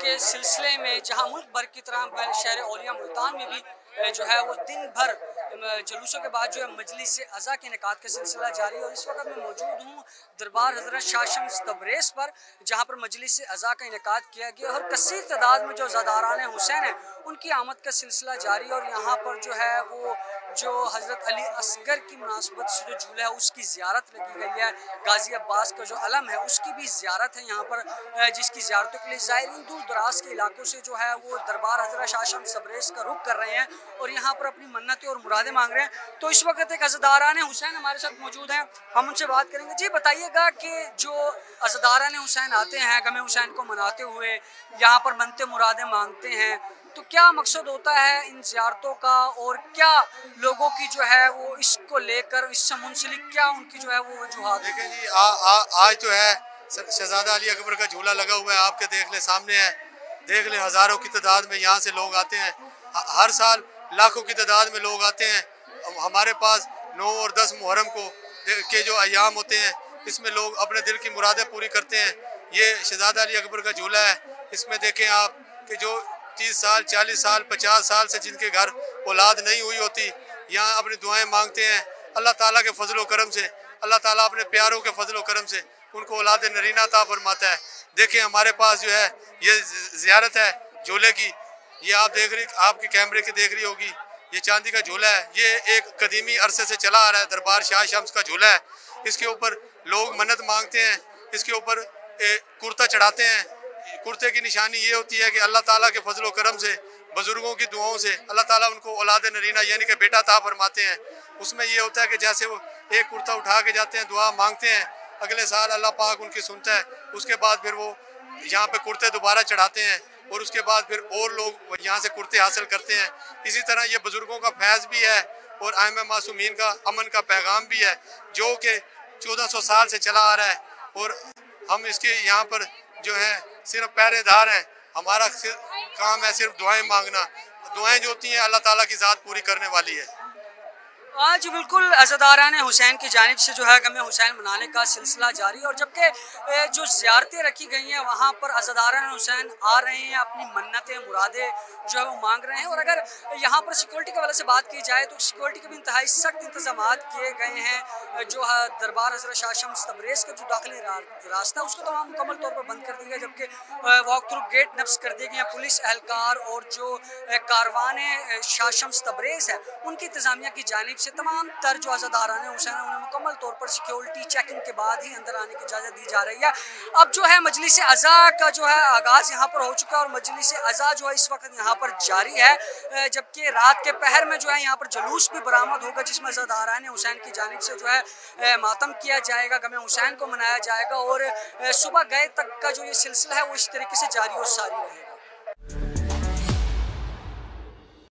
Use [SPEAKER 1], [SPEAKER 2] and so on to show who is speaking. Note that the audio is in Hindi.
[SPEAKER 1] के सिलसिले में जहां मुल्क भर की तरह शहर औलिया मुल्तान में भी जो है वो दिन भर जुलूसों के बाद जो है मजलिस अज़ा के इनेकाद का सिलसिला जारी है। और इस वक्त मैं मौजूद हूँ दरबार हज़रत शाह शम्स तबरेज़ पर, जहाँ पर मजलिस अज़ा का इनेकाद किया गया और कसीर तादाद में जो अज़ादारान हुसैन हैं उनकी आमद का सिलसिला जारी है। और यहाँ पर जो है वो जो हज़रत अली असगर की मुनासबत से जो झूला है उसकी ज़ियारत लगी गई है। गाजी अब्बास का जो अलम है उसकी भी ज़ियारत है यहाँ पर, जिसकी ज़ियारतों के लिए ज़ायरीन दूर दराज के इलाकों से जो है वो दरबार हज़रत शाह शम्स तबरेज़ का रुख कर रहे हैं और यहाँ पर अपनी मन्नतें और मुरादें मांग रहे हैं। तो इस वक्त एक अज़ादारान हुसैन हमारे साथ मौजूद हैं, हम उनसे बात करेंगे। जी बताइएगा कि जो अज़ादारान हुसैन आते हैं गमे हुसैन को मनाते हुए यहाँ पर मन्नतें मुरादें मांगते हैं, तो क्या मकसद होता है इन ज़ियारतों का और क्या लोगों की जो है वो इसको लेकर इससे मुंसलिक क्या उनकी जो है वो वजूहात?
[SPEAKER 2] देखें जी, आज तो है शहजादा अली अकबर का झूला लगा हुआ है, आपके देख ले सामने है, देख ले हज़ारों की तादाद में यहाँ से लोग आते हैं। हर साल लाखों की तादाद में लोग आते हैं। हमारे पास 9 और 10 मुहर्रम को के जो अयाम होते हैं इसमें लोग अपने दिल की मुरादें पूरी करते हैं। ये शहजादा अली अकबर का झूला है, इसमें देखें आप कि जो 30 साल 40 साल 50 साल से जिनके घर औलाद नहीं हुई होती यहाँ अपनी दुआएं मांगते हैं। अल्लाह ताला के फजल व करम से, अल्लाह ताला अपने प्यारों के फजल व करम से उनको औलाद नरीना अता फरमाता है। देखें हमारे पास जो है ये ज़ियारत है झूले की, ये आप देख रही, आपके कैमरे की देख रही होगी, ये चांदी का झूला है। ये एक कदीमी अरसे से चला आ रहा है, दरबार शाह शम्स का झूला है। इसके ऊपर लोग मन्नत मांगते हैं, इसके ऊपर कुर्ता चढ़ाते हैं। कुर्ते की निशानी ये होती है कि अल्लाह ताला के फजल व करम से, बुजुर्गों की दुआओं से अल्लाह ताला उनको औलाद नरीना यानी कि बेटा अता फरमाते हैं। उसमें ये होता है कि जैसे वो एक कुर्ता उठा के जाते हैं, दुआ मांगते हैं, अगले साल अल्लाह पाक उनकी सुनता है। उसके बाद फिर वो यहाँ पे कुर्ते दोबारा चढ़ाते हैं और उसके बाद फिर और लोग यहाँ से कुर्ते हासिल करते हैं। इसी तरह ये बुजुर्गों का फैज़ भी है और आइम मासूमीन का अमन का पैगाम भी है जो कि 1400 साल से चला आ रहा है। और हम इसके यहाँ पर जो है सिर्फ पहरेदार हैं, हमारा काम है सिर्फ दुआएं मांगना। दुआएं जो होती हैं अल्लाह ताला की ज़ात पूरी करने वाली है।
[SPEAKER 1] आज बिल्कुल अज़ादारान हुसैन की जानिब से जो है गमे हुसैन मनाने का सिलसिला जारी है और जबकि जो ज़ियारतें रखी गई हैं वहाँ पर अज़ादारान हुसैन आ रहे हैं, अपनी मन्नतें मुरादें जो है वो मांग रहे हैं। और अगर यहाँ पर सिक्योरिटी के वाले से बात की जाए तो सिक्योरिटी के भी इंतहाई सख्त इंतजाम किए गए हैं। जो दरबार हज़रत शाह शम्स तबरेज़ का जो दाखिली रास्ता है उसको तमाम मुकम्मल तौर पर बंद कर दिया गया, जबकि वॉक थ्रू गेट नफ्स कर दिए गए हैं। पुलिस एहलकार और जो कारवान शाह शम्स तबरेज़ है उनकी इंतजामिया की जानिब से तमाम तर जो अज़ादारान हुसैन है उन्हें मुकम्मल तौर पर सिक्योरिटी चेकिंग के बाद ही अंदर आने की इजाज़त दी जा रही है। अब जो है मजलिस अज़ा का जो है आगाज़ यहाँ पर हो चुका है और मजलिस अज़ा जो है इस वक्त यहाँ पर जारी है, जबकि रात के पहर में जो है यहाँ पर जुलूस भी बरामद होगा जिसमें अज़ादारान हुसैन की जानिब से जो है मातम किया जाएगा, गमे हुसैन को मनाया जाएगा और सुबह गए तक का जो ये सिलसिला है वो इस तरीके से जारी और सारी रहेगा।